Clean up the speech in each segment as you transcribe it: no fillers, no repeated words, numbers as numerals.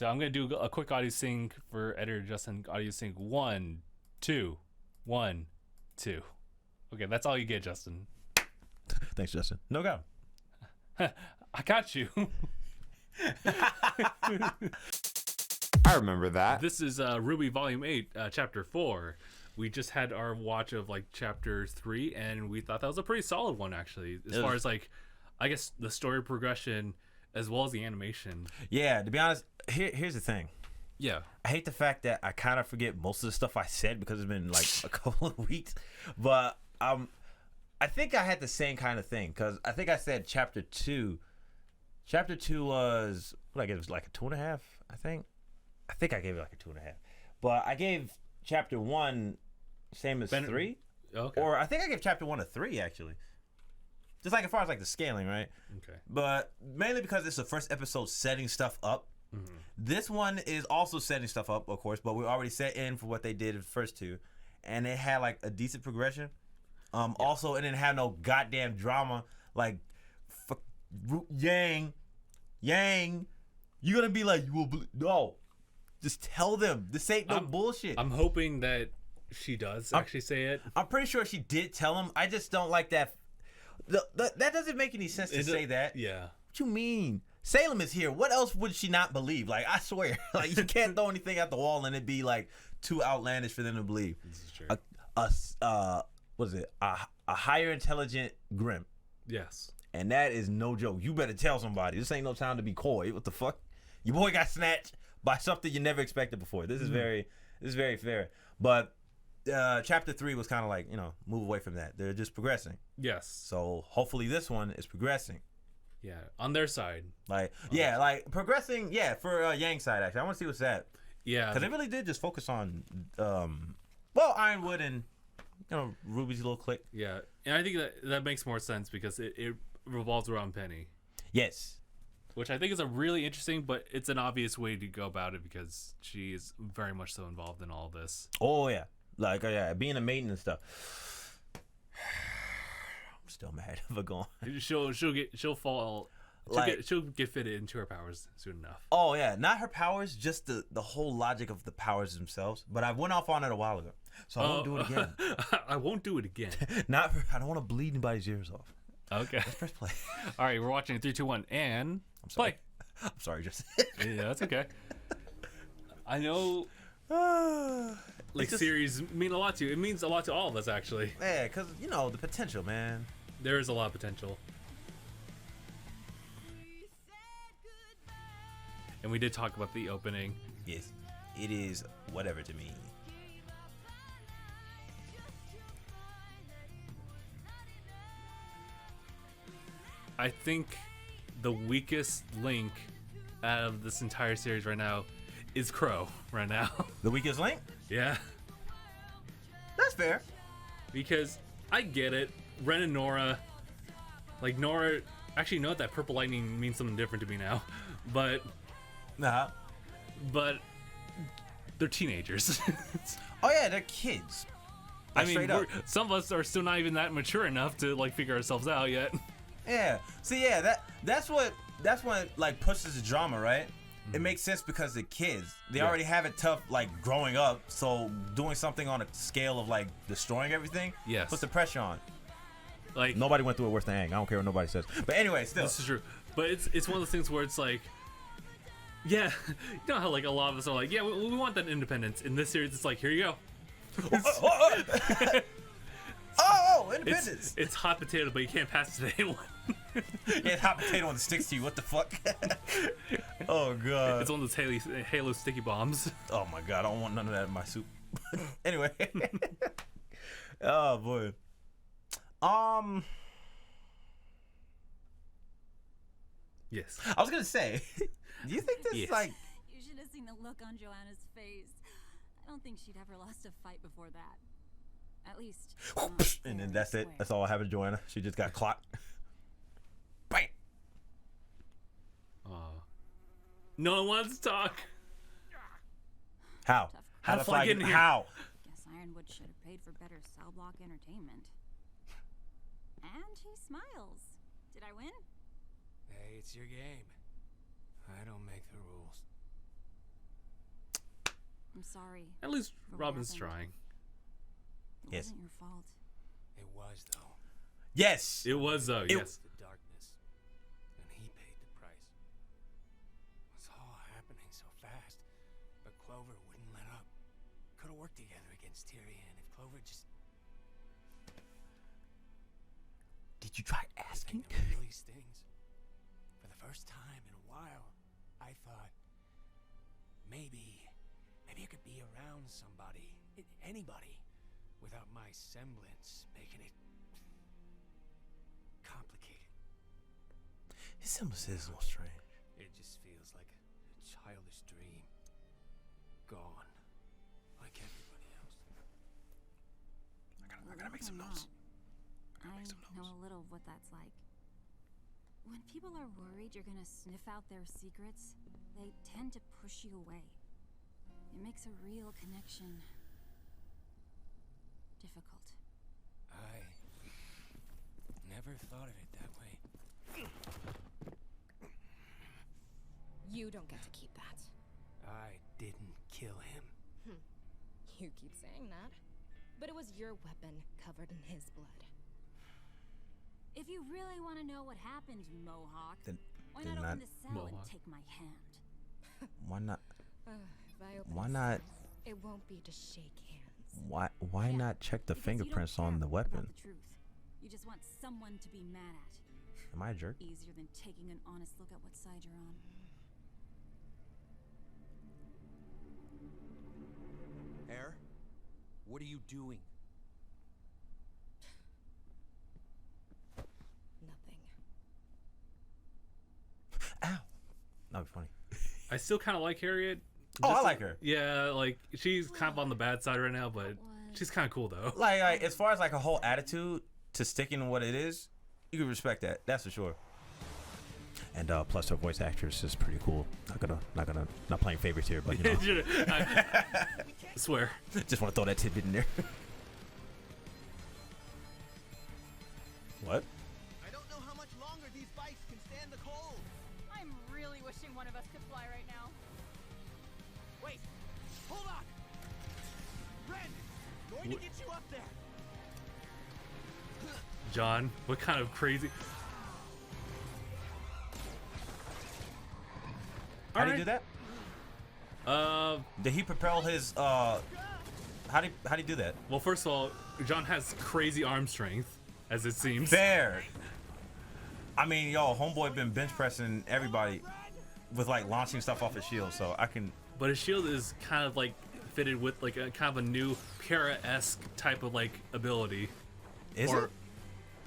So I'm gonna do a quick audio sync for editor Justin. Audio sync 1, 2, 1, 2. Okay, that's all you get, Justin. Thanks, Justin. No go. I got you. I remember that. This is RWBY Volume 8, Chapter 4. We just had our watch of like Chapter 3, and we thought that was a pretty solid one, actually. As far as like, I guess the story progression as well as the animation. Yeah, to be honest, here's the thing. Yeah. I hate the fact that I kind of forget most of the stuff I said because it's been like a couple of weeks. But I think I had the same kind of thing because I think I said Chapter 2. Chapter 2 was, what I gave it, was like a 2.5, I think. I think I gave it like a 2.5. But I gave Chapter 1 same as 3. Okay. Or I think I gave Chapter 1 a 3, actually. Just like as far as like the scaling, right? Okay. But mainly because it's the first episode setting stuff up. Mm-hmm. This one is also setting stuff up, of course, but we're already set in for what they did in the first two. And it had like a decent progression. Also, it didn't have no goddamn drama. Like, Yang, you're gonna be like, no. Just tell them. This ain't no bullshit. I'm hoping that she does actually say it. I'm pretty sure she did tell him. I just don't like that. That doesn't make any sense to say that. Yeah. What you mean? Salem is here. What else would she not believe? Like, I swear. Like, you can't throw anything at the wall and it be like too outlandish for them to believe. This is true. What is it? A higher intelligent Grim. Yes. And that is no joke. You better tell somebody. This ain't no time to be coy. What the fuck? Your boy got snatched by something you never expected before. This is very fair. But Chapter 3 was kind of like, move away from that. They're just progressing. Yes. So hopefully this one is progressing. Yeah, on their side. Like, progressing, for Yang's side, actually. I want to see what's that. Yeah. Because they really did just focus on, Ironwood and, Ruby's little clique. Yeah, and I think that makes more sense because it revolves around Penny. Yes. Which I think is a really interesting, but it's an obvious way to go about it because she is very much so involved in all this. Oh, yeah. Like, being a maiden and stuff. I'm still mad if I go on. She'll fall. She'll get fitted into her powers soon enough. Oh, yeah. Not her powers, just the whole logic of the powers themselves. But I went off on it a while ago. So I won't do it again. I won't do it again. I don't want to bleed anybody's ears off. Okay. Let's press play. All right, we're watching 3, 2, 1, and I'm sorry. play. I'm sorry, just. Yeah, that's okay. I know. Series mean a lot to you. It means a lot to all of us, actually. Yeah, because, the potential, man. There is a lot of potential. And we did talk about the opening. Yes, it is whatever to me. I think the weakest link out of this entire series right now is Crow right now. The weakest link? Yeah. That's fair. Because I get it. Ren and Nora. Like, Nora... Actually, note that purple lightning means something different to me now. But... But... They're teenagers. Oh, yeah, they're kids. I mean, some of us are still not even that mature enough to, like, figure ourselves out yet. Yeah. See, yeah, that's what like pushes the drama, right? It makes sense because they're kids. They already have it tough, like, growing up. So doing something on a scale of, like, destroying everything puts the pressure on. Like, nobody went through it worse than Aang. I don't care what nobody says. But anyway, still. This is true. But it's one of those things where it's like, yeah, you know how, like, a lot of us are like, yeah, we want that independence. In this series, it's like, here you go. Independence. It's hot potato, but you can't pass it to anyone. Yeah, hot potato and sticks to you. What the fuck? Oh, God. It's one of those Halo sticky bombs. Oh, my God. I don't want none of that in my soup. Anyway. Oh, boy. Yes. I was going to say, do you think this is like... You should have seen the look on Joanna's face. I don't think she'd ever lost a fight before that. At least. And then that's it. That's all I have of Joanna. She just got clocked. Bam. No one wants to talk. How? How the fuck get in here? How? Guess Ironwood should have paid for better cell block entertainment. And he smiles. Did I win? Hey, it's your game. I don't make the rules. I'm sorry. At least For what Robin's happened. trying. It Yes. wasn't your fault. It was, though. Yes. It was though. Yes. The darkness. And he paid the price. It was all happening so fast. But Clover wouldn't let up. Could have worked together against Tyrion if Clover just... Did you try The asking? thing that really stings. For the first time in a while, I thought maybe I could be around somebody, anybody, without my semblance making it complicated. His semblance is a little strange. It just feels like a childish dream. Gone. Like everybody else. I gotta make some notes. I know a little of what that's like. When people are worried you're gonna sniff out their secrets, they tend to push you away. It makes a real connection difficult. I never thought of it that way. You don't get to keep that. I didn't kill him. You keep saying that. But it was your weapon covered in his blood. If you really want to know what happened, Mohawk, Then why then not not- open the cell Mohawk. and take my hand? Why not? If I open Why this not- cell, it won't be to shake hands. Why Yeah, not check the Because you don't fingerprints care on the about weapon? the truth. You just want someone to be mad at. Am I a jerk? Easier than taking an honest look at what side you're on. Air, what are you doing? Nothing. Ow. That'd be funny. I still kind of like Harriet. Oh, I Just- like her. Yeah, like she's kind of on the bad side right now, but she's kind of cool though. Like as far as like a whole attitude to sticking to what it is, you can respect that. That's for sure. And plus her voice actress is pretty cool. Not playing favorites here, but you know, I swear. just want to throw that tidbit in there. What? I don't know how much longer these bikes can stand the cold. I'm really wishing one of us could fly right now. Wait, hold on. Ren, going to get you up there. John, what kind of crazy? How do you do that? Did he propel his how do you do that? Well, first of all, John has crazy arm strength, as it seems. Fair. I mean, yo, homeboy been bench pressing everybody with like launching stuff off his shield, so I can. But his shield is kind of like fitted with like a kind of a new Para-esque type of like ability. Is it?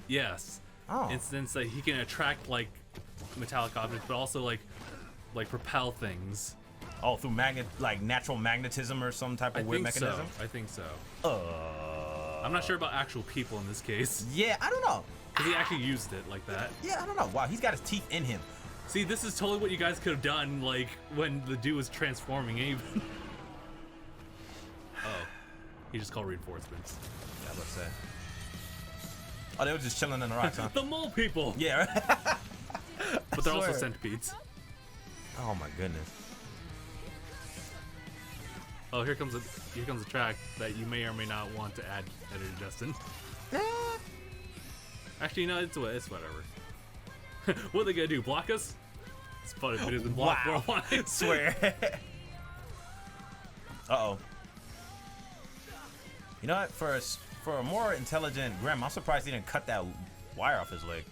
Yes. Oh. In the sense that he can attract like metallic objects, but also like propel things. Oh, through natural magnetism or some type I of weird think mechanism. so. I think so. I'm not sure about actual people in this case, Yeah, I don't know. because he actually used it like that. Yeah, I don't know. Wow, he's got his teeth in him. See, this is totally what you guys could have done, like when the dude was transforming. Even. Oh, he just called reinforcements. Yeah, let's say. Oh, they were just chilling in the rocks, huh? The mole people. Yeah. Right? But they're also swear. centipedes. Oh my goodness. Oh, here comes a track that you may or may not want to add, editor Justin. Actually, no, it's whatever. What are they gonna do? Block us? It's funny if it isn't block Wow. worldwide. Swear. Uh-oh. You know what? For a more intelligent Grim, I'm surprised he didn't cut that wire off his leg.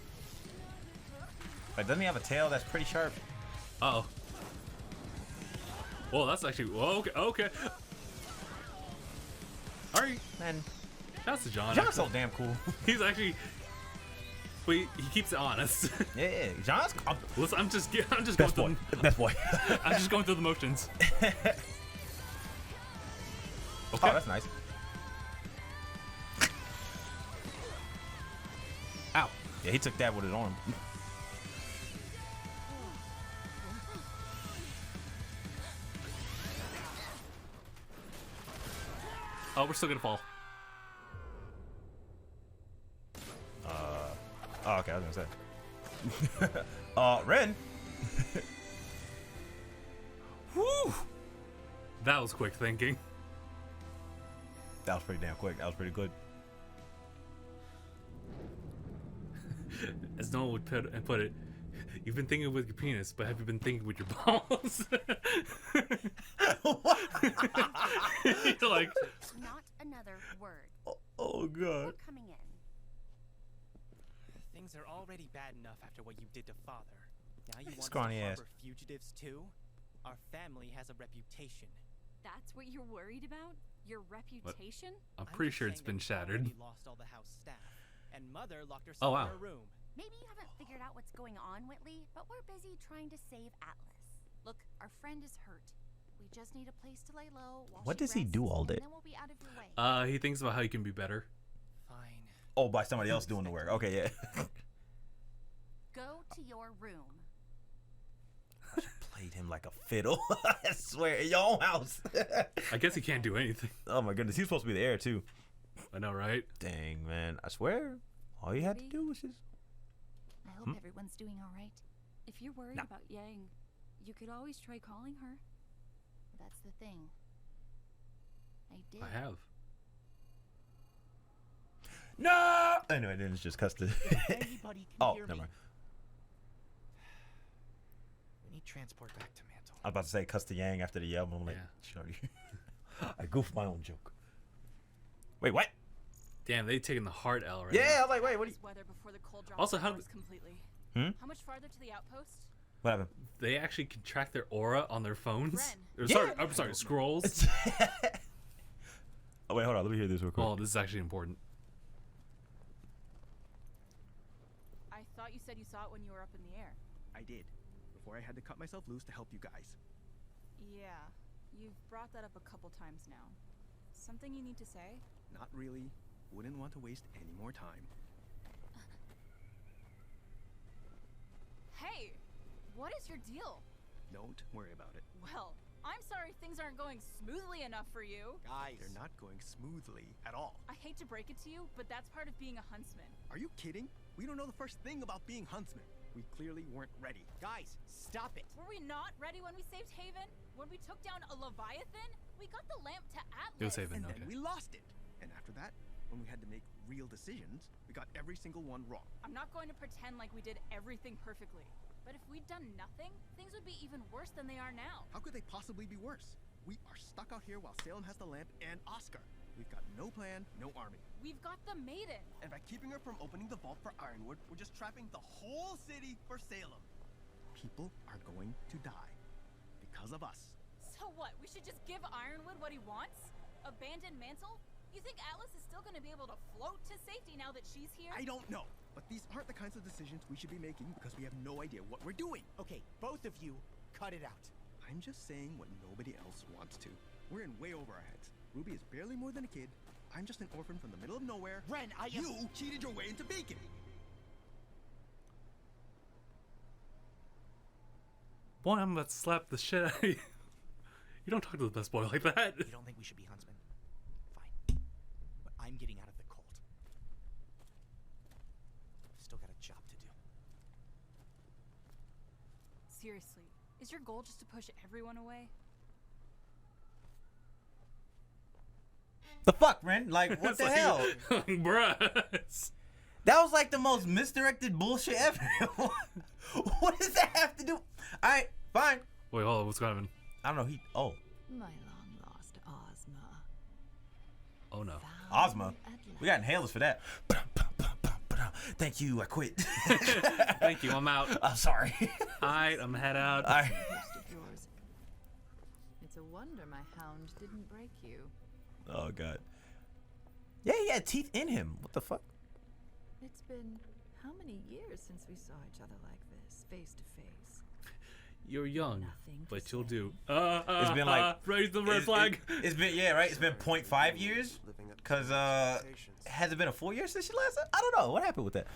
Like, doesn't he have a tail that's pretty sharp? Uh-oh. Well, that's actually okay. All right, Man, that's the John. John's actually. so damn cool. He's actually, but he keeps it honest. Yeah, John's. Listen, I'm just going Best through. boy. Best boy. I'm just going through the motions. Oh, that's nice. Ow. Yeah, he took that with his arm. Oh, we're still gonna fall. Oh, okay, I was gonna say. Ren. Woo! That was quick thinking. That was pretty damn quick. That was pretty good. As Noah would put it, you've been thinking with your penis, but have you been thinking with your balls? You're like, Not another word. Oh We're god. coming in. Things are already bad enough after what you did to father. Now you want us Scrawny to ass. harbor fugitives too? Our family has a reputation. That's what you're worried about? Your reputation? I'm pretty just sure it's saying been that we've shattered. already lost all the house staff, and mother locked herself Oh, wow. in her room. Maybe you haven't figured out what's going on, Whitley, but we're busy trying to save Atlas. Look, our friend is hurt. We just need a place to lay low while What she does he rests, do all and day? then we'll be out of your way. He thinks about how he can be better. Fine. Oh, by somebody else doing the work. Okay, yeah. Go to your room. Played him like a fiddle. I swear, in your own house. I guess he can't do anything. Oh my goodness, he's supposed to be the heir too. I know, right? Dang, man. I swear, all you had to do was just. I hope everyone's doing all right. If you're worried No. about Yang, you could always try calling her. That's the thing. I did. I have. No. Anyway, then it's just custody. Anybody can Oh, hear never me. mind. We need transport back to Mantle. I was about to say cuss to Yang after the yell, but I'm like, shorty. I goofed my own joke. Wait, what? Damn, they taking the hard L right Yeah, I now. was like, wait, what? This weather before the cold drops Also, the how- doors completely. Hmm? How much farther to the outpost? What happened? They actually can track their aura on their phones. Ren. Or, sorry, Yeah. I'm sorry, scrolls. Oh wait, hold on. Let me hear this real quick. Oh, this is actually important. I thought you said you saw it when you were up in the air. I did. Before I had to cut myself loose to help you guys. Yeah, you've brought that up a couple times now. Something you need to say? Not really. Wouldn't want to waste any more time. Hey, what is your deal? Don't worry about it. Well, I'm sorry things aren't going smoothly enough for you. Guys, they're not going smoothly at all. I hate to break it to you, but that's part of being a huntsman. Are you kidding? We don't know the first thing about being huntsmen. We clearly weren't ready. Guys, stop it. Were we not ready when we saved Haven? When we took down a Leviathan? We got the lamp to Atlas. It was Haven, And okay. then we lost it. And after that, when we had to make real decisions, we got every single one wrong. I'm not going to pretend like we did everything perfectly. But if we'd done nothing, things would be even worse than they are now. How could they possibly be worse? We are stuck out here while Salem has the lamp and Oscar. We've got no plan, no army. We've got the Maiden. And by keeping her from opening the vault for Ironwood, we're just trapping the whole city for Salem. People are going to die because of us. So what, we should just give Ironwood what he wants? Abandon Mantle? You think Atlas is still going to be able to float to safety now that she's here? I don't know, but these aren't the kinds of decisions we should be making because we have no idea what we're doing. Okay, both of you, cut it out. I'm just saying what nobody else wants to. We're in way over our heads. Ruby is barely more than a kid. I'm just an orphan from the middle of nowhere. Ren, I am- You cheated your way into Beacon. Boy, I'm about to slap the shit out of you. You don't talk to the best boy like that. You don't think we should be huntsmen? Fine. But I'm getting out of the cult. Still got a job to do. Seriously, is your goal just to push everyone away? The fuck, Ren? Like, what It's the like- hell? Bruh. It's- That was like the most misdirected bullshit ever. What does that have to do? All right, fine. Wait, hold on, what's going on? I don't know. Oh, My long lost Ozma. Oh no. Ozma. We got inhalers for that. Thank you. I quit. Thank you, I'm out. I'm sorry. Alright, I'm head out. All right. Post of yours. It's a wonder my hound didn't break you. Oh god. Yeah, he had teeth in him. What the fuck? It's been how many years since we saw each other like this, face to face? You're young, Nothing to but you'll say. do. It's been like raise the red flag. It's been right. It's been 0.5 years. Cause has it been a full year since she last? I don't know. What happened with that?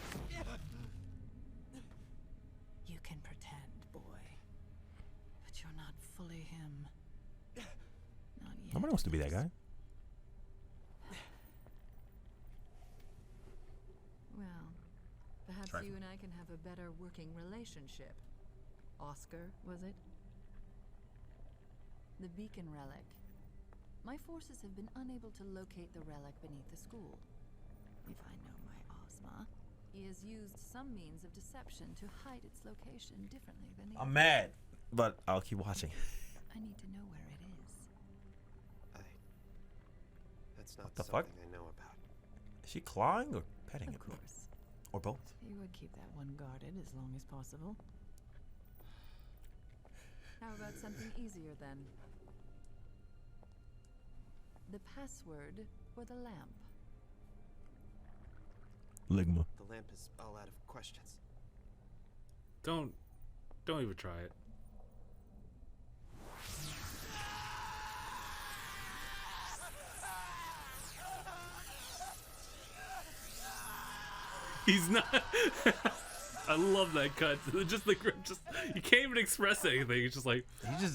You can pretend, boy, but you're not fully him. Not yet. Nobody wants to be that guy. Well, perhaps Trifle. you and I can have a better working relationship. Oscar, was it? The beacon relic. My forces have been unable to locate the relic beneath the school. If I know my Ozma, he has used some means of deception to hide its location differently than the I'm others. mad, but I'll keep watching. I need to know where it is. That's not What the something fuck? I know about. Is she clawing or petting Of it? course. Or both? He would keep that one guarded as long as possible. How about something easier then? The password for the lamp. Ligma. The lamp is all out of questions. Don't even try it. He's not. I love that cut. Just the grip. Just you can't even express anything. It's just like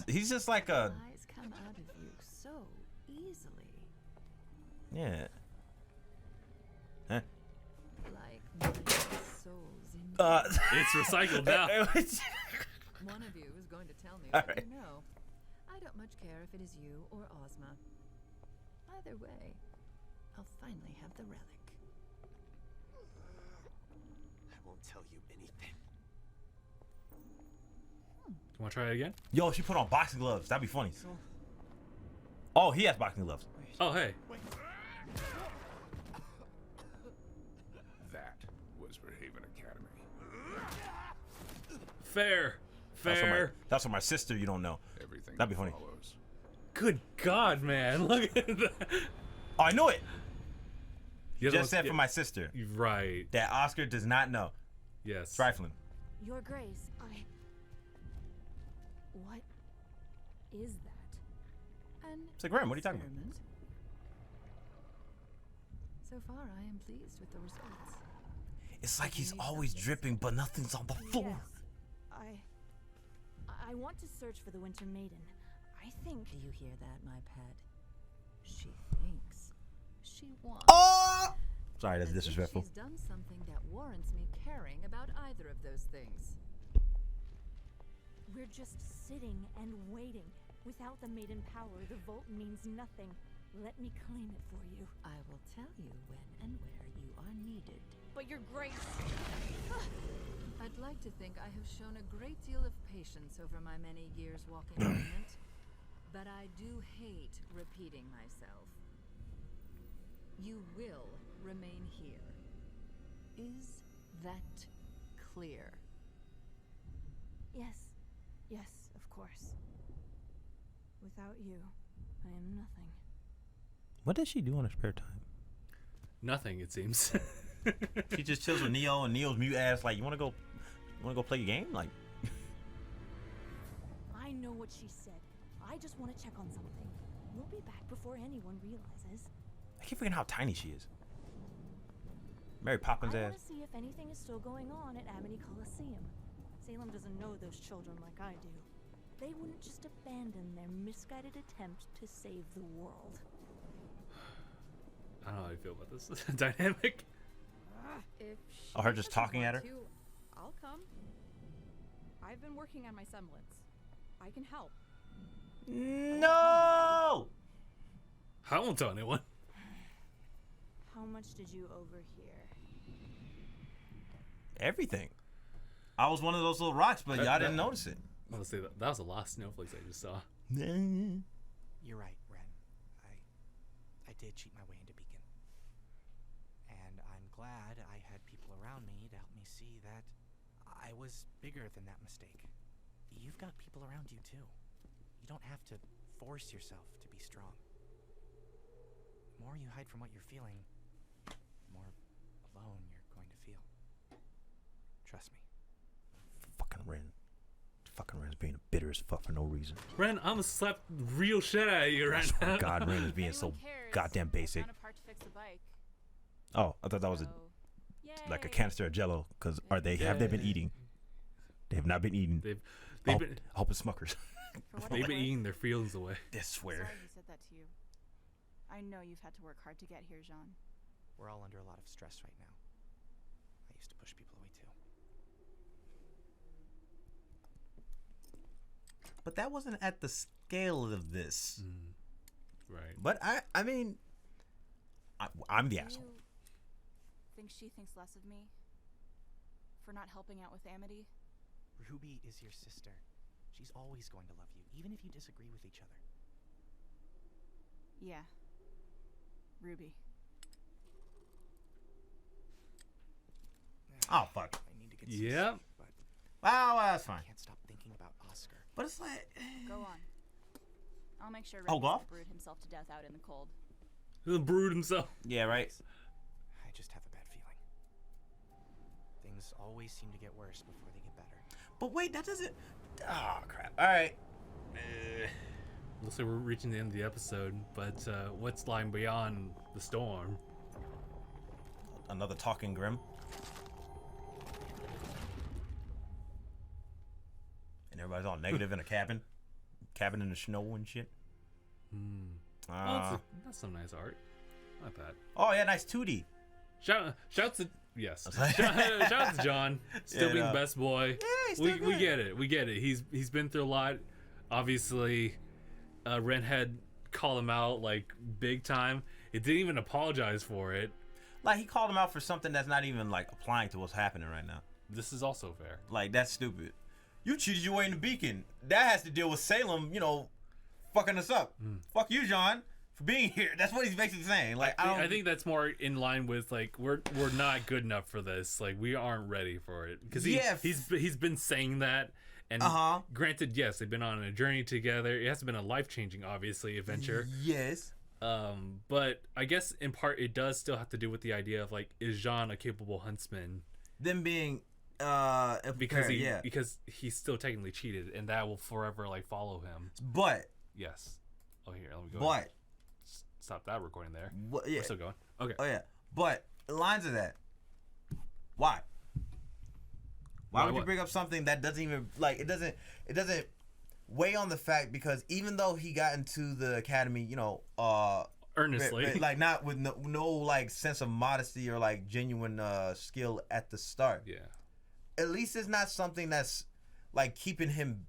He's just like a Lies come out of you so easily. yeah. Huh? Like souls in it's recycled now. One of you is going to tell me All what right. you know. I don't much care if it is you or Ozma. Either way, I'll finally have the relic. I won't tell you anything. Want to try it again? Yo, she put on boxing gloves. That'd be funny. Oh, he has boxing gloves. Oh hey. That was for Haven Academy. Fair. That's for my sister. You don't know. Everything That'd be funny. follows. Good God, man! Look at that. Oh, I knew it. The other Just one's- said for my sister. Right. That Oscar does not know. Yes. Trifling. Your Grace, What is that? An It's like, Ram, what are you talking about? experiment. So far, I am pleased with the results. It's like he's always dripping, but nothing's on the floor. I want to search for the Winter Maiden. I think. Do you hear that, my pet? She thinks she wants. Oh! Sorry, that's As if disrespectful. She's done something that warrants me caring about either of those things. We're just sitting and waiting. Without the Maiden power, the Vault means nothing. Let me claim it for you. I will tell you when and where you are needed. But Your Grace. I'd like to think I have shown a great deal of patience over my many years walking ornament, but I do hate repeating myself. You will remain here. Is that clear? Yes, of course. Without you, I am nothing. What does she do on her spare time? Nothing, it seems. She just chills with Neo, and Neo's mute ass like, you wanna go play a game? Like, I know what she said. I just want to check on something. We'll be back before anyone realizes. I keep forgetting how tiny she is. Mary Poppins I ass. want to see if anything is still going on at Amity Coliseum. Salem doesn't know those children like I do. They wouldn't just abandon their misguided attempt to save the world. I don't know how I feel about this dynamic. If Oh, her just talking at her? I'll come. I've been working on my semblance. I can help. No! I won't tell anyone. How much did you overhear? Everything. I was one of those little rocks, but y'all didn't notice it. Honestly, that was a lot of snowflakes I just saw. You're right, Ren. I did cheat my way into Beacon. And I'm glad I had people around me to help me see that I was bigger than that mistake. You've got people around you too. You don't have to force yourself to be strong. The more you hide from what you're feeling, the more alone you're going to feel. Trust me. Fucking Ren. Fucking Ren's being bitter as fuck for no reason. Ren, I'm gonna slap real shit out of you right now. God, Ren is being so goddamn basic. Oh, I thought that was like a canister of Jello. Cause have they been eating? They have not been eating. They've been. I hope it's Smuckers. They've been eating their feelings away. I swear. Sorry he said that to you. I know you've had to work hard to get here, Jean. We're all under a lot of stress right now. I used to push people away too. But that wasn't at the scale of this. Right. But I mean, I'm the asshole. You think she thinks less of me for not helping out with Amity? Ruby is your sister. She's always going to love you, even if you disagree with each other. Yeah. Ruby. Oh fuck. I need to get Yep. but Well, that's fine. I can't stop thinking about Oscar. But it's like, Go on. I'll make sure Oh, Red golf? doesn't brood himself to death out in the cold. He'll brood himself. yeah, right. I just have a bad feeling. Things always seem to get worse before they get better. But wait, that doesn't. Oh crap! All right. Looks like we're reaching the end of the episode, but what's lying beyond the storm? Another talking Grim. And everybody's all negative in a cabin in the snow and shit. That's some nice art. Not bad. Oh yeah, nice 2D. Shout to yes. Shout out to John, still Yeah, being no. best boy. Yeah, he's still we good. get it. We get it. He's been through a lot. Obviously, Ren had called him out like big time. It didn't even apologize for it. Like he called him out for something that's not even like applying to what's happening right now. This is also fair. Like that's stupid. You cheated your way in the beacon. That has to deal with Salem, fucking us up. Fuck you, John, for being here. That's what he's basically saying. Like I think that's more in line with like we're not good enough for this. Like we aren't ready for it because he's been saying that. And granted, yes, they've been on a journey together. It hasn't been a life-changing, obviously, adventure. Yes. But I guess in part it does still have to do with the idea of like, is Jean a capable huntsman? Them being because he's still technically cheated, and that will forever like follow him. But yes. Oh, here, let me go. But stop that recording there. Yeah. We're still going. Okay. Oh yeah. But lines of that. Why? Why would you bring up something that doesn't even like it doesn't weigh on the fact, because even though he got into the academy, earnestly, like not with no like sense of modesty or like genuine skill at the start. Yeah. At least it's not something that's like keeping him,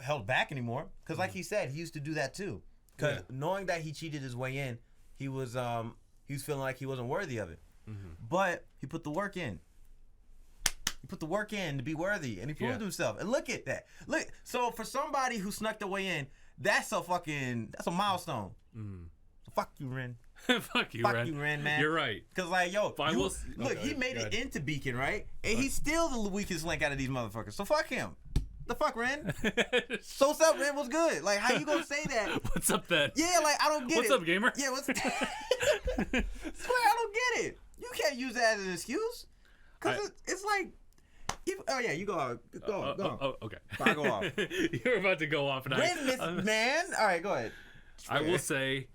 held back anymore. Because like he said, he used to do that too. Because knowing that he cheated his way in, he was feeling like he wasn't worthy of it. But he put the work in. He put the work in to be worthy, and he proved himself. And look at that. Look, so for somebody who snuck their way in, that's a milestone. So fuck you, Ren. Fuck you, Ren, man. You're right. Cause like, he made it into Beacon, right? And he's still the weakest link out of these motherfuckers. So fuck him. The fuck, Ren? So what's up, Ren? What's good? Like, how you gonna say that? What's up, then? Yeah, like I don't get What's it. What's up, gamer? Yeah, what's? Swear, I don't get it. You can't use that as an excuse. Cause it's like. You go out. Go on. Oh, okay. I go off. You're about to go off, and man. All right, go ahead. I will say,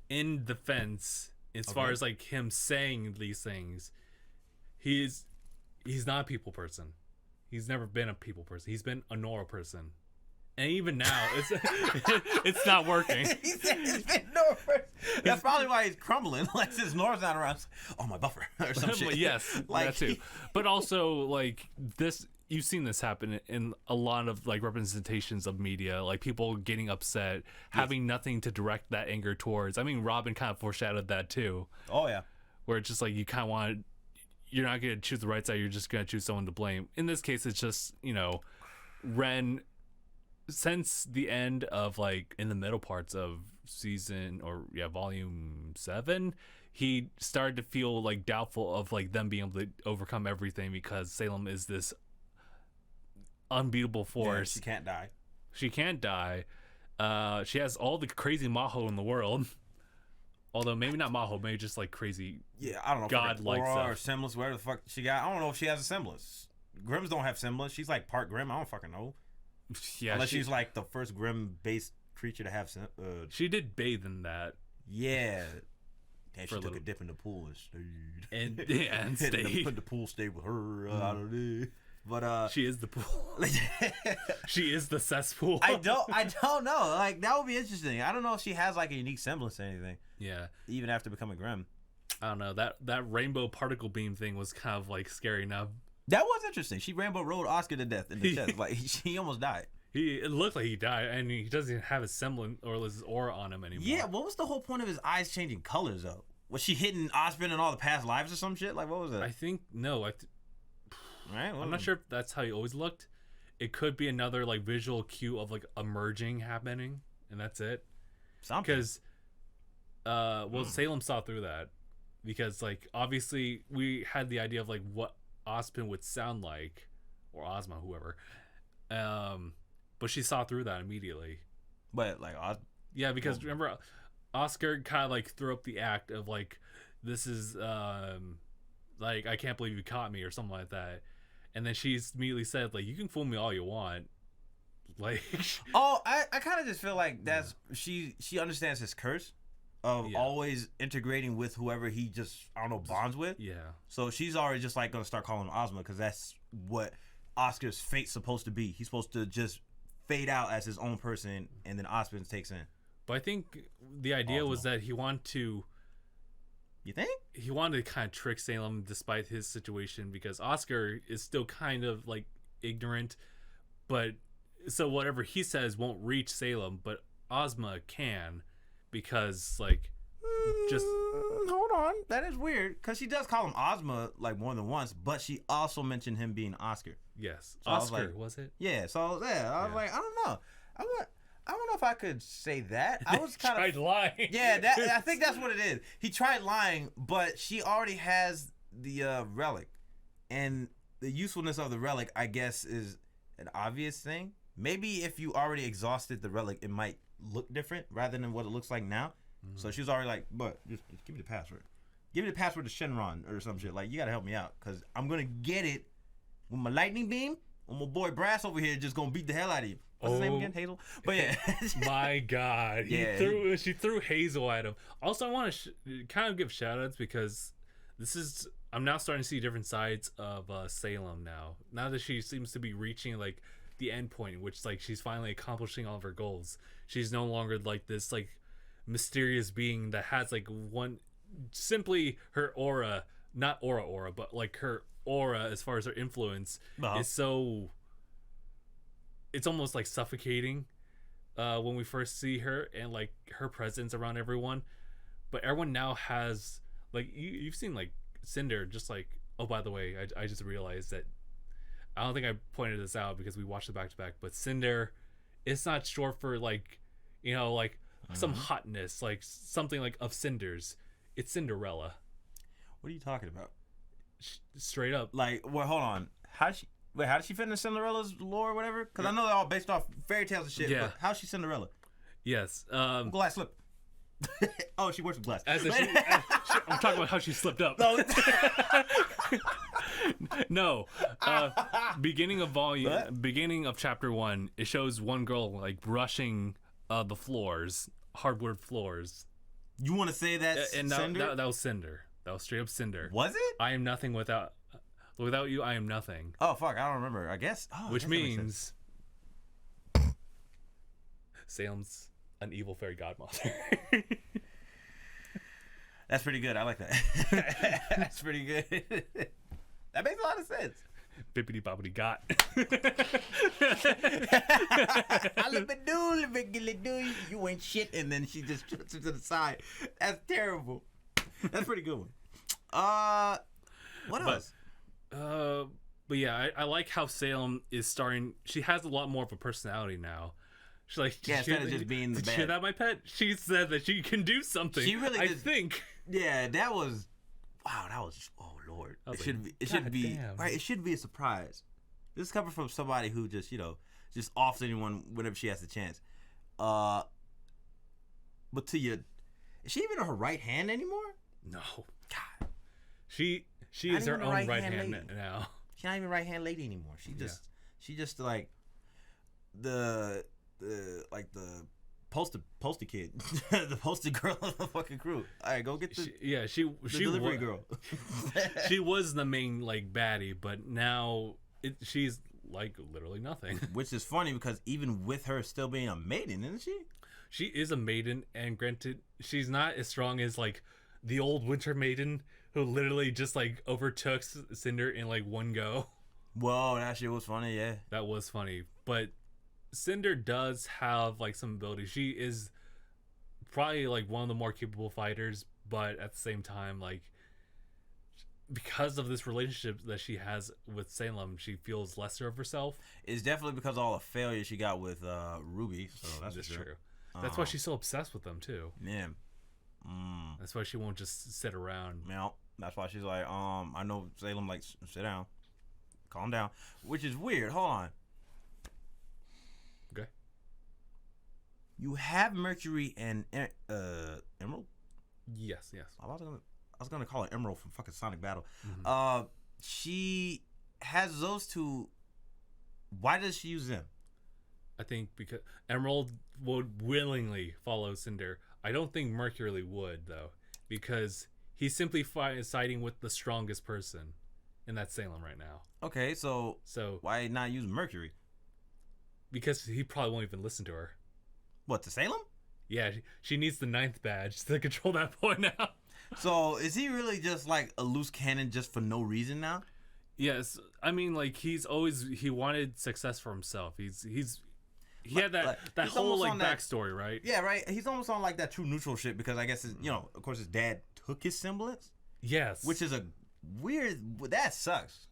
in defense, as far as like him saying these things, he's not a people person. He's never been a people person. He's been a Nora person, and even now, it's not working. He said he's been Nora person. That's probably why he's crumbling. Like since Nora's not around, oh my buffer or some shit. Yes, like, that too. But also like this, you've seen this happen in a lot of like representations of media, like people getting upset, having nothing to direct that anger towards. I mean, Robin kind of foreshadowed that too. Oh yeah, where it's just like you kind of want, you're not going to choose the right side. You're just going to choose someone to blame. In this case, it's just Ren. Since the end of like in the middle parts of volume 7, he started to feel like doubtful of like them being able to overcome everything, because Salem is this unbeatable force. She can't die. She can't die. She has all the crazy Maho in the world. Although maybe not Maho, maybe just like crazy. Yeah, I don't know. God-like stuff. Or semblance, whatever the fuck she got. I don't know if she has a semblance. Grims don't have semblance. She's like part Grim. I don't fucking know. Yeah, unless she's like the first Grim-based creature to have. She did bathe in that. Yeah. Damn, she took a dip in the pool and stayed. And stayed. Put the pool stayed with her. I don't know. But she is the pool. She is the cesspool. I don't know. Like that would be interesting. I don't know if she has like a unique semblance to anything. Yeah. Even after becoming Grim. I don't know. That rainbow particle beam thing was kind of like scary enough. That was interesting. She rainbow rolled Oscar to death in the chest. Like she almost died. It looked like he died, and he doesn't even have a semblance or his aura on him anymore. Yeah, what was the whole point of his eyes changing colors though? Was she hitting Osborn in all the past lives or some shit? Like, what was that? I think no. Right? I'm not sure if that's how he always looked. It could be another like visual cue of like a merging happening, and that's it. Because, Salem saw through that, because like obviously we had the idea of like what Osborn would sound like, or Ozma, whoever. But she saw through that immediately. But like, yeah, because remember, Oscar kind of like threw up the act of like, this is like, I can't believe you caught me or something like that, and then she immediately said like, you can fool me all you want. Like, I kind of just feel like that's she understands his curse of always integrating with whoever he just, I don't know, bonds with. Yeah. So she's already just like gonna start calling him Ozma, because that's what Oscar's fate's supposed to be. He's supposed to just fade out as his own person, and then Osborn takes in. But I think the idea was that he wanted to. You think? He wanted to kind of trick Salem despite his situation, because Oscar is still kind of like ignorant, but so whatever he says won't reach Salem, but Ozma can, because like just hold on, that is weird, because she does call him Ozma like more than once, but she also mentioned him being Oscar. Yes, so Oscar was it? Yeah, so I was like, I don't know, I don't know if I could say that. I was kind of lying. Yeah, I think that's what it is. He tried lying, but she already has the relic, and the usefulness of the relic, I guess, is an obvious thing. Maybe if you already exhausted the relic, it might look different rather than what it looks like now. Mm-hmm. So she was already like, but just give me the password. Give me the password to Shenron or some shit. Like, you gotta help me out, because I'm gonna get it with my lightning beam, and my boy Brass over here just gonna beat the hell out of you. What's his name again? Hazel? But yeah. My God. She threw Hazel at him. Also, I want to kind of give shout outs, because I'm now starting to see different sides of Salem now. Now that she seems to be reaching like the end point, which like she's finally accomplishing all of her goals. She's no longer like this like mysterious being that has like simply her aura, not aura, but like her aura as far as her influence is so, it's almost like suffocating when we first see her, and like her presence around everyone. But everyone now has like, you've seen like Cinder, just like, oh, by the way, I just realized that I don't think I pointed this out because we watched it back to back, but Cinder, it's not short for like, you know, like some hotness, like something like of cinders. It's Cinderella. What are you talking about? Straight up. Like, well, hold on. How did she fit into Cinderella's lore or whatever? Because I know they're all based off fairy tales and shit. Yeah. But how's she Cinderella? Yes. Glass slip. Oh, she works with glass. I'm talking about how she slipped up. No. Beginning of chapter 1, it shows one girl like brushing the floors, hardwood floors. You want to say that's Cinder? That was Cinder. That was straight up Cinder. Was it? I am nothing without you. I am nothing. Oh fuck, I don't remember. I guess. Which means Salem's an evil fairy godmother. That's pretty good. I like that. That's pretty good. That makes a lot of sense. Bippity boppity got. You ain't shit, and then she just trips to the side. That's terrible. That's a pretty good one. What else? But yeah, I like how Salem is starting. She has a lot more of a personality now. She's like, instead of just being the bad. Did you hear that, my pet? She said that she can do something. She really did. I think. Yeah, that was. Wow, that was. Oh Lord, it should be right. It should be a surprise. This is coming from somebody who just just offs anyone whenever she has the chance. But to you, is she even her right hand anymore? No. God. She is her own right hand now. She's not even right hand lady anymore. She just like the poster kid, the poster girl of the fucking crew. All right, go get the delivery girl. She was the main like baddie, but now she's like literally nothing. Which is funny because even with her still being a maiden, isn't she? She is a maiden, and granted, she's not as strong as like the old Winter Maiden, who literally just like overtook Cinder in like one go. Whoa, that shit was funny. Yeah, that was funny, but Cinder does have like some ability. She is probably like one of the more capable fighters, but at the same time, like because of this relationship that she has with Salem, she feels lesser of herself. It's definitely because of all the failure she got with RWBY. So that's true. That's why she's so obsessed with them too. Yeah. That's why she won't just sit around. Yeah. That's why she's like, I know Salem, like, sit down, calm down, which is weird. Hold on. Okay. You have Mercury and Emerald. Yes. I was gonna call it Emerald from fucking Sonic Battle. Mm-hmm. She has those two. Why does she use them? I think because Emerald would willingly follow Cinder. I don't think Mercury would though, because he's simply siding with the strongest person, and that's Salem right now. Okay, so why not use Mercury? Because he probably won't even listen to her. What, to Salem? Yeah, she needs the 9th badge to control that boy now. So is he really just like a loose cannon just for no reason now? Yes, I mean like he wanted success for himself. He had that whole like backstory, right? Yeah, right. He's almost on like that true neutral shit because I guess of course his dad took his semblance. Yes, which is a weird. That sucks.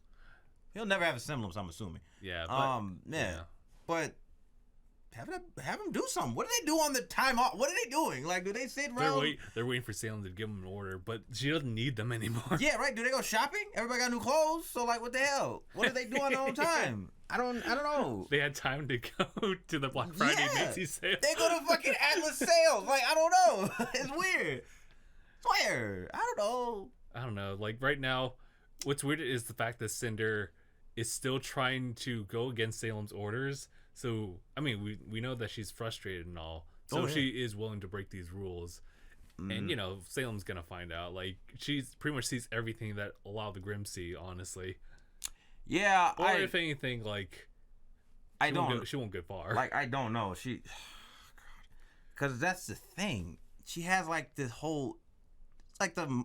He'll never have a semblance, I'm assuming. Yeah. But have him do something. What do they do on the time off? What are they doing? Like, do they sit around? They're waiting for Salem to give him an order, but she doesn't need them anymore. Yeah, right. Do they go shopping? Everybody got new clothes, so like, what the hell? What do they do on their own time? I don't know. They had time to go to the Black Friday Macy's sale. They go to fucking Atlas sales. Like, I don't know. It's weird. Swear. I don't know. Like right now, what's weird is the fact that Cinder is still trying to go against Salem's orders. So, I mean, we know that she's frustrated and all. So she is willing to break these rules. And, Salem's going to find out. Like, she's pretty much sees everything that a lot of the Grimm see, honestly. Yeah. Or if anything, like, she won't get far. Like, I don't know. Because that's the thing. She has, like, this whole, like the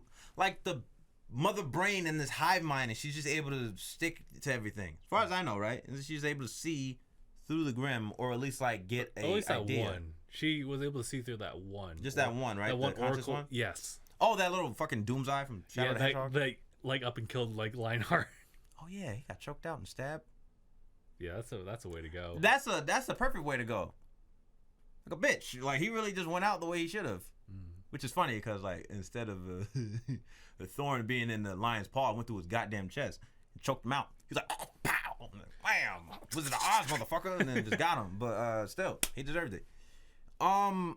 mother brain in this hive mind, and she's just able to stick to everything. As far as I know, right? And she's able to see through the Grimm, or at least like get a idea. That one. She was able to see through that one. Just that one, right? That one Oracle one? Yes. Oh, that little fucking Doom's Eye from Shadow the Hedgehog? They like up and killed like Lionheart. Oh yeah, he got choked out and stabbed. Yeah, that's a way to go. That's the perfect way to go. Like a bitch. Like he really just went out the way he should have. Which is funny because like instead of the thorn being in the lion's paw, it went through his goddamn chest and choked him out. He's like, pow, bam, Wizard of Oz, motherfucker, and then just got him. But still, he deserved it. The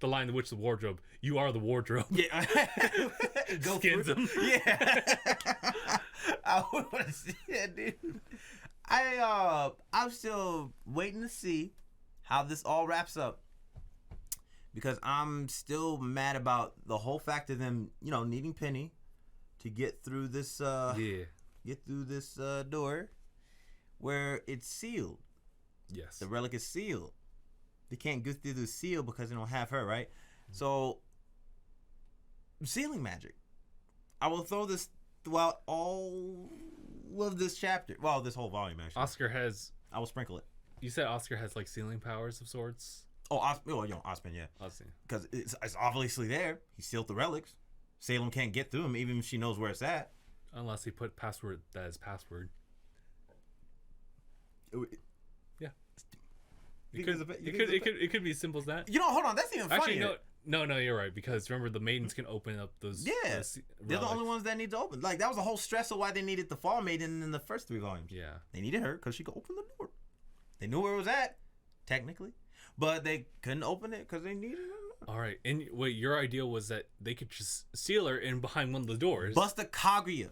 line in which the wardrobe, you are the wardrobe. Yeah, go skins him. Yeah, I want to see that, dude. I'm still waiting to see how this all wraps up. Because I'm still mad about the whole fact of them, needing Penny to get through this door where it's sealed. Yes. The relic is sealed. They can't get through the seal because they don't have her, right? So, sealing magic. I will throw this throughout all of this chapter. Well, this whole volume, actually. I will sprinkle it. You said Oscar has, like, sealing powers of sorts? Oh, Osman, yeah. Because it's obviously there. He sealed the relics. Salem can't get through him, even if she knows where it's at. Unless he put password that is password. Yeah. It could be as simple as that. Hold on. That's even funny. Actually, no, you're right. Because remember, the maidens can open up those. Yeah, they're the only ones that need to open. Like that was the whole stress of why they needed the Fall Maiden in the first 3 volumes. Yeah, they needed her because she could open the door. They knew where it was at, technically, but they couldn't open it because they needed her. All right, and wait, your idea was that they could just seal her in behind one of the doors. Bust a Kaguya.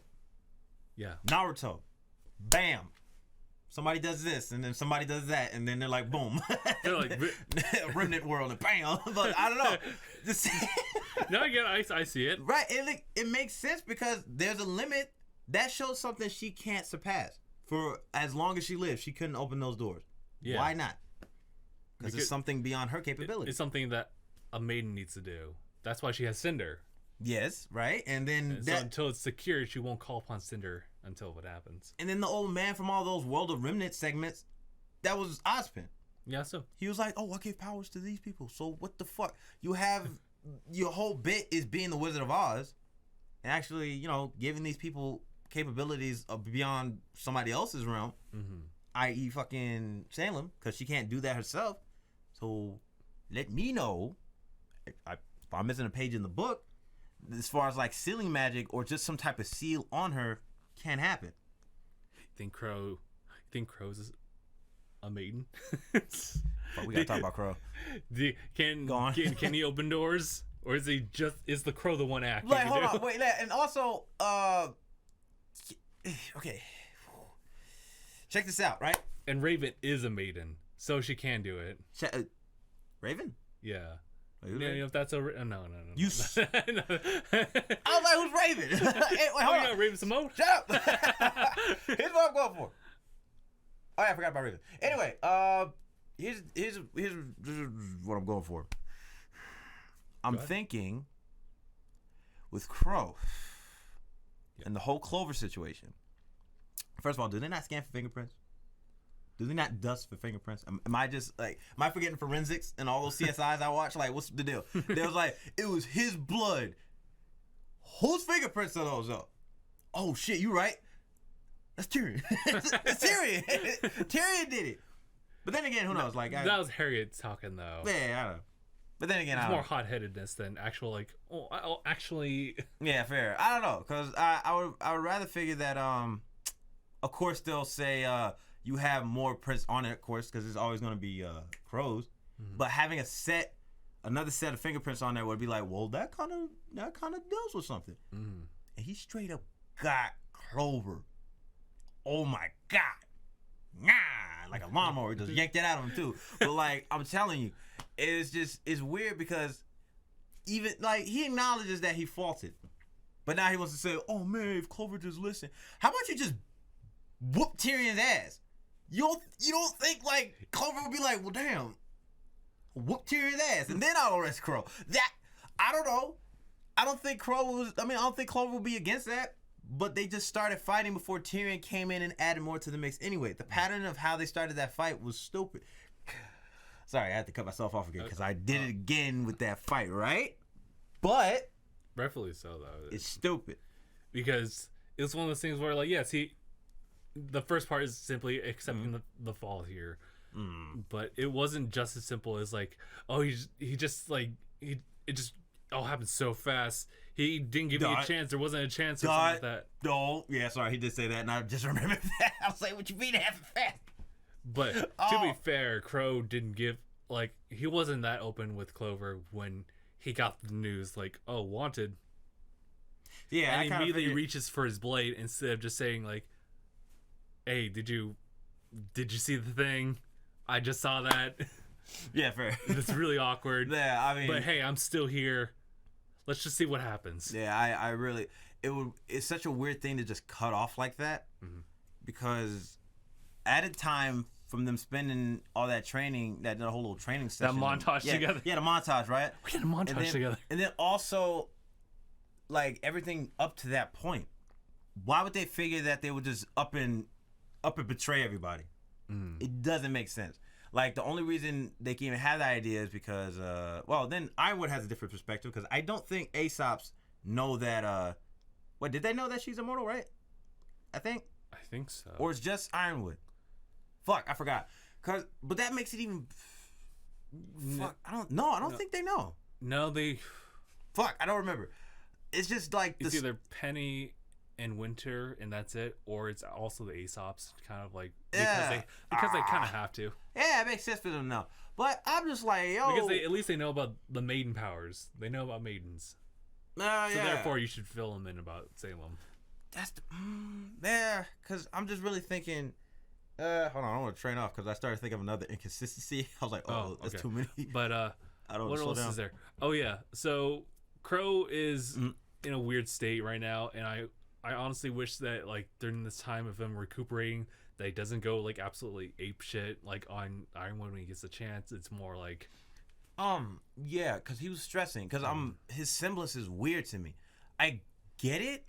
Yeah. Naruto. Bam. Somebody does this, and then somebody does that, and then they're like, boom. They're like Remnant World, and bam. But I don't know. No, again, I see it. Right. It makes sense because there's a limit. That shows something she can't surpass. For as long as she lives, she couldn't open those doors. Yeah. Why not? Because it's something beyond her capability. It's something that a maiden needs to do. That's why she has Cinder. Yes, right? And then so until it's secured, she won't call upon Cinder until it happens. And then the old man from all those World of Remnant segments that was Ozpin. Yeah, so he was like, "Oh, I gave powers to these people. So what the fuck? You have your whole bit is being the Wizard of Oz, and actually, giving these people capabilities beyond somebody else's realm, i.e., fucking Salem, because she can't do that herself. So let me know if I'm missing a page in the book, as far as like sealing magic or just some type of seal on her can happen." Think Crow's a maiden? But we gotta talk about Crow. Can he open doors, or is the Crow the one acting? Like, hold on, wait, and also, okay, check this out, right? And Raven is a maiden, so she can do it. Raven? Yeah. Raven? If that's a no. You. No. I was like, who's Raven? Hey, wait, hold on. Raven Simone. Shut up. Here's what I'm going for. Oh yeah, I forgot about Raven. Anyway, here's what I'm going for. I'm thinking with Crow and the whole Clover situation. First of all, do they not scan for fingerprints? Do they not dust for fingerprints? Am I forgetting forensics and all those CSIs I watch? Like, what's the deal? They was like, it was his blood. Whose fingerprints are those up? Oh shit, you right. That's Tyrion. It's Tyrion. Tyrion did it. But then again, who knows? Like, that was Harriet talking though. Yeah, I don't know. But then again, it's more hot-headedness than actual I'll actually. Yeah, fair. I don't know, because I would rather figure that of course they'll say you have more prints on it, of course, because it's always going to be Crows. But having another set of fingerprints on there would be like, well, that kind of deals with something. And he straight up got Clover. Oh my god, like a lawnmower. He just yanked that out of him too. But like, I'm telling you, it's weird because even like he acknowledges that he faulted, but now he wants to say, oh man, if Clover just listened, how about you just whoop Tyrion's ass? You don't think like Clover would be like, well damn, whoop Tyrion's ass and then I'll arrest Crow? That I don't know. I don't think Clover would be against that. But they just started fighting before Tyrion came in and added more to the mix. Anyway, the pattern of how they started that fight was stupid. Sorry, I had to cut myself off again because I did it again with that fight, right? But rightfully so, though. It's stupid because it's one of those things where, like, yes, the first part is simply accepting the fall here, but it wasn't just as simple as like, oh, it just all happened so fast. He didn't give me a chance. There wasn't a chance or something like that. No, yeah, sorry, he did say that, and I just remembered that. I was like, "What you mean it happened fast?" But to be fair, Crow didn't give he wasn't that open with Clover when he got the news like, "Oh, wanted." Yeah, and he immediately reaches for his blade instead of just saying like, "Hey, did you see the thing? I just saw that." Yeah, fair. It's really awkward. Yeah, I mean, but hey, I'm still here. Let's just see what happens. Yeah, I really, it's such a weird thing to just cut off like that, because at a time from them spending all that training, that whole little training session, that montage together. Yeah, the montage, right? We had a montage together. And then also, like everything up to that point, why would they figure that they would just up and betray everybody? It doesn't make sense. Like, the only reason they can even have that idea is because, then Ironwood has a different perspective, because I don't think Aesop's know that, did they know that she's immortal, right? I think so. Or it's just Ironwood. Fuck, I forgot. But that makes it even, I don't think they know. No, Fuck, I don't remember. It's just like it's either Penny and Winter, and that's it, or it's also the Aesop's, kind of like because they kind of have to. Yeah, it makes sense for them now. But I'm just like, yo, because at least they know about the maiden powers. They know about maidens. So therefore, you should fill them in about Salem. That's because I'm just really thinking. Hold on, I don't want to train off because I started thinking of another inconsistency. I was like, that's too many. But I don't what else is there? Oh yeah, so Crow is in a weird state right now, and I honestly wish that like during this time of him recuperating, that he doesn't go like absolutely ape shit like on Ironwood when he gets a chance. It's more like, yeah, because he was stressing. Because his semblance is weird to me. I get it,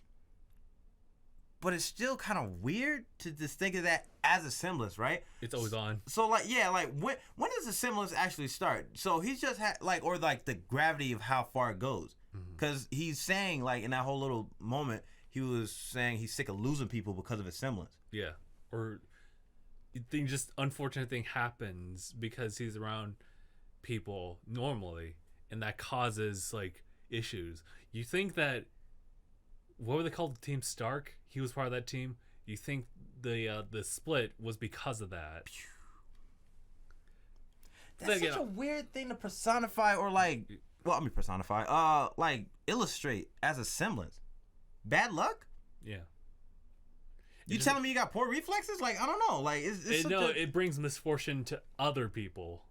but it's still kind of weird to just think of that as a semblance, right? It's always on. So like, yeah, like when does the semblance actually start? So he's just like, or like the gravity of how far it goes, because he's saying like in that whole little moment, he was saying he's sick of losing people because of his semblance. Yeah, or just unfortunate thing happens because he's around people normally, and that causes like issues. You think that what were they called? Team Stark. He was part of that team. You think the split was because of that? That's such a weird thing to personify or like. Well, I mean personify. Like illustrate as a semblance. Bad luck. Yeah. You telling me you got poor reflexes? Like I don't know. Like it brings misfortune to other people.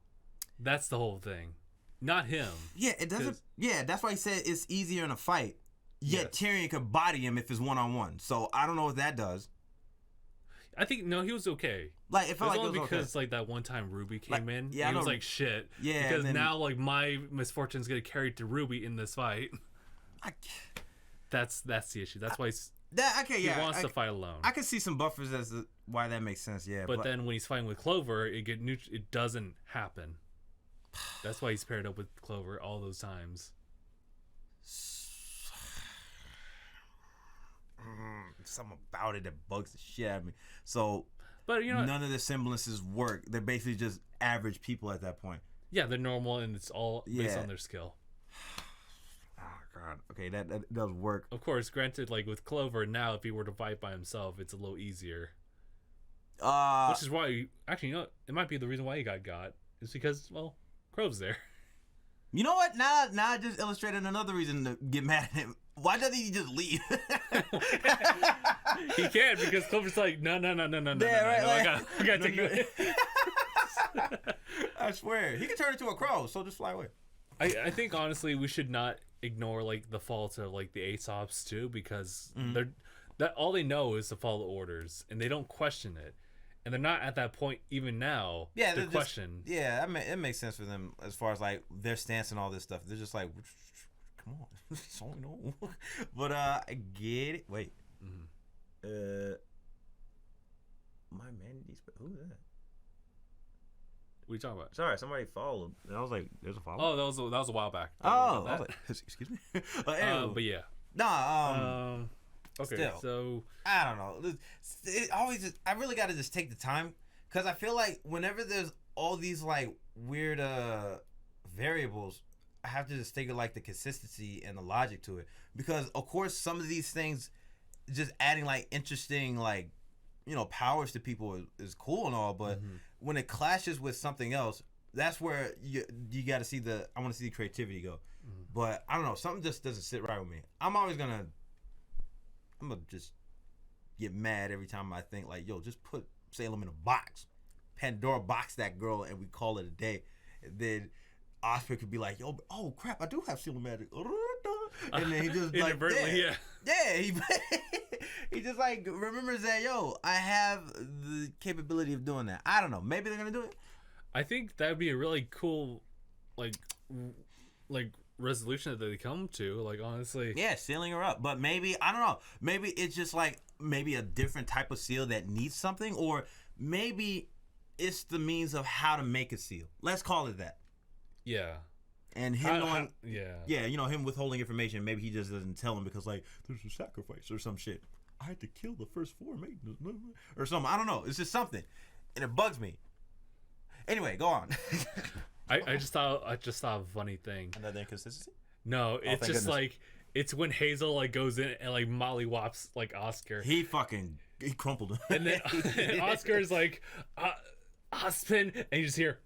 That's the whole thing, not him. Yeah, it doesn't. Yeah, that's why he said it's easier in a fight. Yet Tyrion could body him if it's 1-on-1. So I don't know what that does. I think no, he was okay. Like it felt like only it was because okay. like that one time Ruby came in. Yeah, he was like shit. Yeah, because now like my misfortune's gonna carry to Ruby in this fight. That's the issue. That's why he wants to fight alone. I can see some buffers as to why that makes sense. Yeah, but then when he's fighting with Clover, it doesn't happen. That's why he's paired up with Clover all those times. Something about it that bugs the shit out of me. So, but you know, none of the semblances work. They're basically just average people at that point. Yeah, they're normal, and it's all based on their skill. Oh god. Okay, that does work. Of course, granted, like with Clover now, if he were to fight by himself, it's a little easier. Which is why, actually, you know, it might be the reason why he got. Is because, well, Crove's there. You know what? Now I just illustrated another reason to get mad at him. Why doesn't he just leave? He can't because Clover's like, no. Yeah, right. I gotta take you. I swear, he can turn into a crow. So just fly away. I think honestly, we should not ignore like the faults of like the Aesops too, because that all they know is to follow orders and they don't question it. And they're not at that point even now to question. Yeah, it makes sense for them as far as like their stance and all this stuff. They're just like, come on, it's all we know. But I get it. Wait, my man, who's that? What are you talking about? Sorry, somebody followed. And I was like, there's a follow. Oh, that was a while back. Oh, I was like, excuse me. But yeah. Nah. Okay, still, so I don't know. I really got to just take the time because I feel like whenever there's all these like weird variables, I have to just think of like the consistency and the logic to it. Because of course, some of these things, just adding like interesting like powers to people is cool and all, but when it clashes with something else, that's where you got to see I want to see the creativity go. But I don't know, something just doesn't sit right with me. I'm gonna just get mad every time I think like, yo, just put Salem in a box, Pandora box that girl, and we call it a day. And then Oscar could be like, yo, oh crap, I do have Salem magic, and then he just like, he just like remembers that, yo, I have the capability of doing that. I don't know, maybe they're gonna do it. I think that would be a really cool, like resolution that they come to, like honestly. Yeah, sealing her up. But maybe, I don't know, maybe it's just like maybe a different type of seal that needs something, or maybe it's the means of how to make a seal. Let's call it that. Yeah. And him knowing, yeah, him withholding information, maybe he just doesn't tell him because like there's a sacrifice or some shit. I had to kill the first 4 maidens or something. I don't know. It's just something, and it bugs me. Anyway, go on. I just thought a funny thing. Another inconsistency? No, it's just like it's when Hazel like goes in and like mollywops like Oscar. He crumpled him. And then Oscar's like Ospen, and you just hear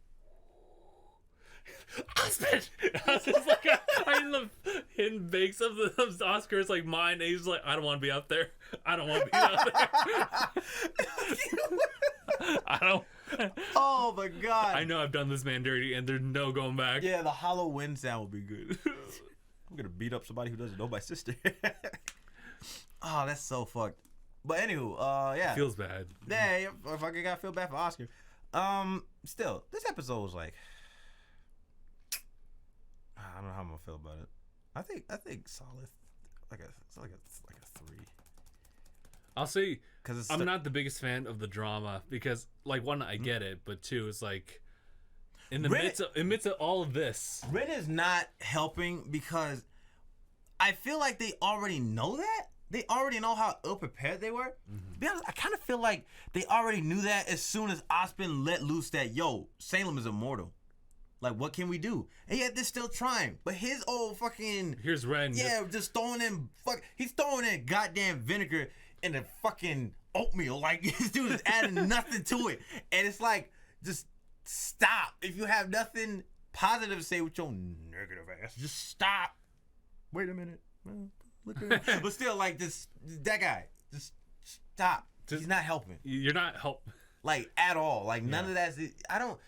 Ospen. Ospen's like I love hidden bakes of Oscar's like mind, and he's like, I don't want to be out there. I don't want to be out there. I don't. Oh my god! I know I've done this man dirty, and there's no going back. Yeah, the hollow wind sound would be good. I'm gonna beat up somebody who doesn't know my sister. Oh, that's so fucked. But anywho, yeah, it feels bad. Yeah, if I gotta feel bad for Oscar. Still, this episode was like, I don't know how I'm gonna feel about it. I think solid, like a 3. I'll say because I'm not the biggest fan of the drama because, like, one, I get it, but two, it's like in the midst of all of this, Ren is not helping because I feel like they already know that. They already know how ill prepared they were. To be honest, I kind of feel like they already knew that as soon as Ospen let loose that, yo, Salem is immortal. Like, what can we do? And yet they're still trying. But his old fucking... Here's Ren. Yeah, just throwing in... He's throwing in goddamn vinegar in the fucking oatmeal. Like, this dude is adding nothing to it. And it's like, just stop. If you have nothing positive to say with your negative ass, just stop. Wait a minute. Look at him. But still, like, that guy, just stop. He's not helping. You're not helping. Like, at all. Like, none of that's... I don't...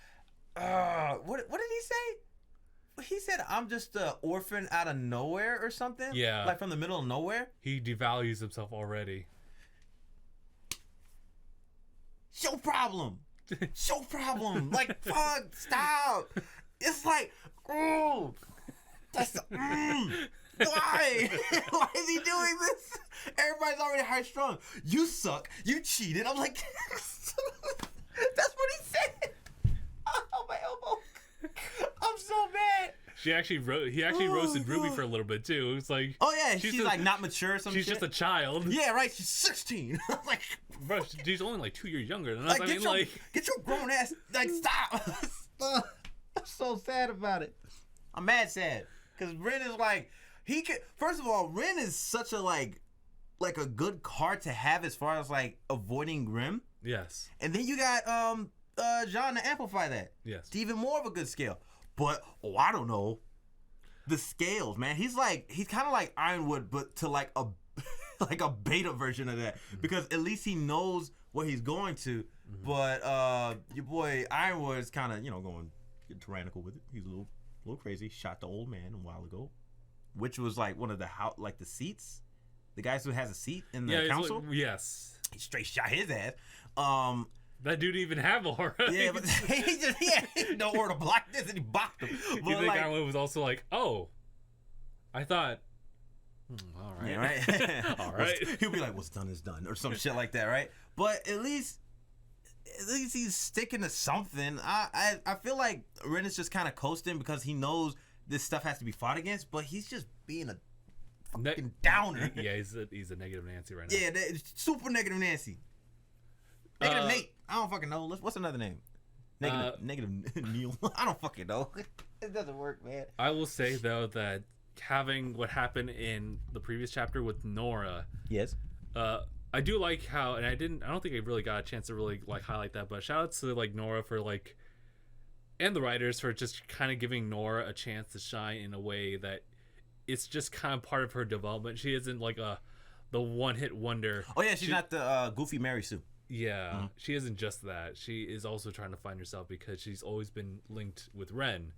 what did he say? He said, I'm just an orphan out of nowhere or something? Yeah. Like, from the middle of nowhere? He devalues himself already. Show problem. Show problem. Like, fuck, stop. It's like, oh, that's why? Why is he doing this? Everybody's already high strung. You suck. You cheated. I'm like, that's what he said. Oh, my elbow. I'm so mad. He actually roasted RWBY for a little bit too. It was like, oh yeah, she's like not mature or something. She's just a child. Yeah, right. She's 16. Like, bro, she's only like 2 years younger than us. Like, get your grown ass. Like, stop. I'm so sad about it. I'm mad sad because Ren is like he can. First of all, Ren is such a like a good card to have as far as like avoiding Grim. Yes. And then you got John to amplify that. Yes. It's even more of a good scale. But I don't know. The scales, man. He's kind of like Ironwood, but to like a like a beta version of that. Because at least he knows what he's going to. But your boy Ironwood is kind of, going tyrannical with it. He's a little crazy. Shot the old man a while ago, which was like one of the the seats. The guys who has a seat in the council. Yes. He straight shot his ass. That dude didn't even have aura. Yeah, but he didn't know where to block this, and he blocked him. But you think Ironwood was also like, oh, I thought, all right. Yeah, right? All right. He'll be like, what's done is done, or some shit like that, right? But at least he's sticking to something. I feel like Ren is just kind of coasting because he knows this stuff has to be fought against, but he's just being a fucking downer. Yeah, he's a negative Nancy right now. Yeah, super negative Nancy. Negative Nate. I don't fucking know. What's another name? Negative Neil. I don't fucking know. It doesn't work, man. I will say though that having what happened in the previous chapter with Nora. Yes. I do like how, and I don't think I really got a chance to really like highlight that, but shout out to like Nora for like, and the writers for just kind of giving Nora a chance to shine in a way that it's just kind of part of her development. She isn't like the one hit wonder. Oh yeah, she's not the goofy Mary Sue. Yeah, she isn't just that. She is also trying to find herself because she's always been linked with Ren,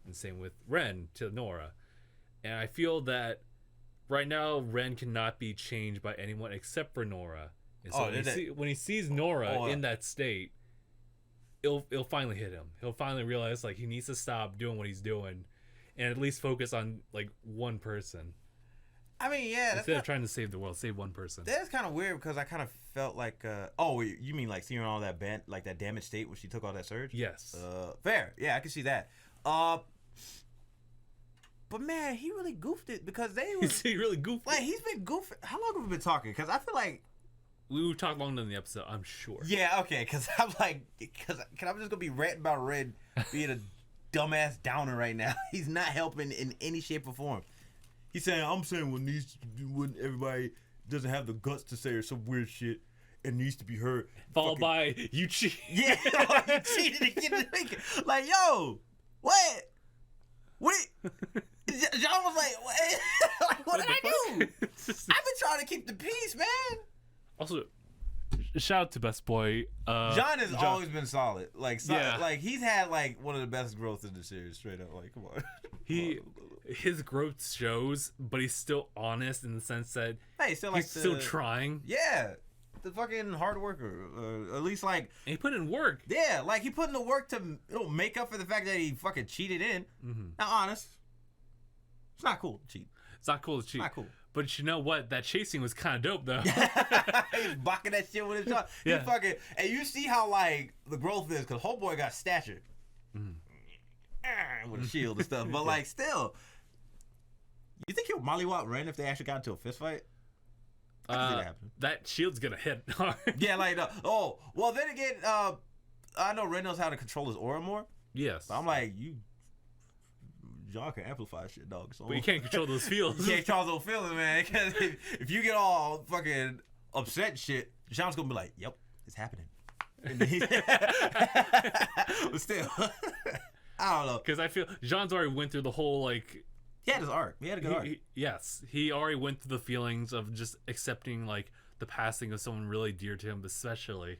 and same with Ren to Nora. And I feel that right now Ren cannot be changed by anyone except for Nora. And so when he sees Nora in that state, it'll finally hit him. He'll finally realize like he needs to stop doing what he's doing, and at least focus on like one person. I mean, yeah. Instead of trying to save the world, save one person. That's kind of weird because I kind of felt like, you mean like seeing all that like that damaged state when she took all that surge? Yes. Fair. Yeah, I can see that. But man, he really goofed it because he really goofed. Like he's been goofing. How long have we been talking? Because I feel like we would talk longer than the episode. I'm sure. Yeah. Okay. Because I'm like, I'm just gonna be ranting about Red being a dumbass downer right now. He's not helping in any shape or form. He's saying, I'm saying when everybody doesn't have the guts to say or some weird shit, it needs to be heard. Followed by, you cheated. Yeah, you cheated again. Like, yo, what? John was like, what? Like, what did I do? I've been trying to keep the peace, man. Also, shout out to Best Boy. John has always been solid. Like, like he's had like one of the best growth in the series. Straight up, like, come on. His growth shows, but he's still honest in the sense that he's still trying. Yeah, the fucking hard worker. At least like and he put in work. Yeah, like he put in the work to make up for the fact that he fucking cheated in. Now, honest, it's not cool to cheat. It's not cool to cheat. Not cool. But you know what? That chasing was kind of dope, though. He's blocking that shit with his tongue. Yeah. He fucking, and you see how like the growth is, because homeboy got stature with a shield and stuff. But like, still, you think he'll mollywop Ren if they actually got into a fist fight? I can see that happening. That shield's gonna hit hard. Yeah, like, oh, well, then again, I know Ren knows how to control his aura more. Yes. So I'm like, John can amplify shit, dog. So But you can't control those feels. You can't control those feelings, man. Because if you get all fucking upset and shit, John's gonna be like, "Yep, it's happening." But still, I don't know. Because I feel Jean's already went through the whole like. He had his arc. He had a good arc. Yes, he already went through the feelings of just accepting like the passing of someone really dear to him, especially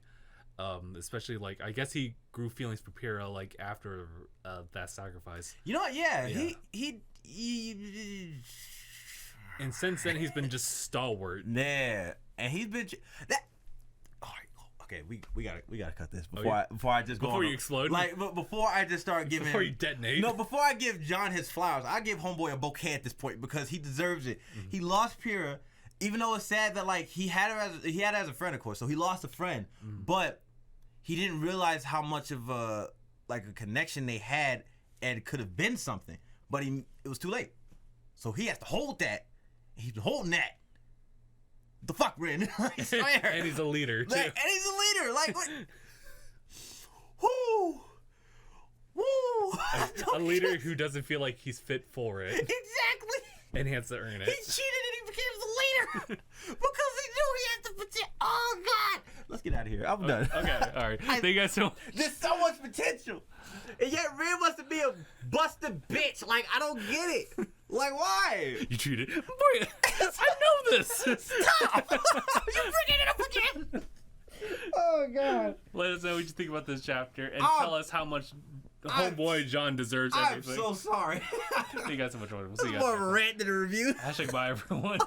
like I guess he grew feelings for Pyrrha like after that sacrifice. You know what? Yeah. He and since then he's been just stalwart. Yeah, and he's been that. All right, okay, we gotta cut this before I just go before on you explode. Like, but before I just start giving before you detonate. No, before I give John his flowers, I give homeboy a bouquet at this point because he deserves it. Mm-hmm. He lost Pyrrha, even though it's sad that like he had her as a friend, of course. So he lost a friend, but he didn't realize how much of a connection they had and it could have been something. But it was too late. So he has to hold that. He's been holding that. The fuck, Ren? I swear. And he's a leader too. And he's a leader. Like, what? Whoo, woo. A leader who doesn't feel like he's fit for it. Exactly. And he has to earn it. He cheated and he became the leader because he knew he had to protect. Oh God. Let's get out of here. I'm done. Okay. All right. Thank you guys so much. There's so much potential, and yet Ren wants to be a busted bitch. Like, I don't get it. Like, why? You cheated. Boy, I know this. Stop! You're bringing it up again. Oh God. Let us know what you think about this chapter and tell us how much homeboy John deserves everything. I'm so sorry. Thank you guys so much. We'll see you guys. More rant than a review. #bye everyone.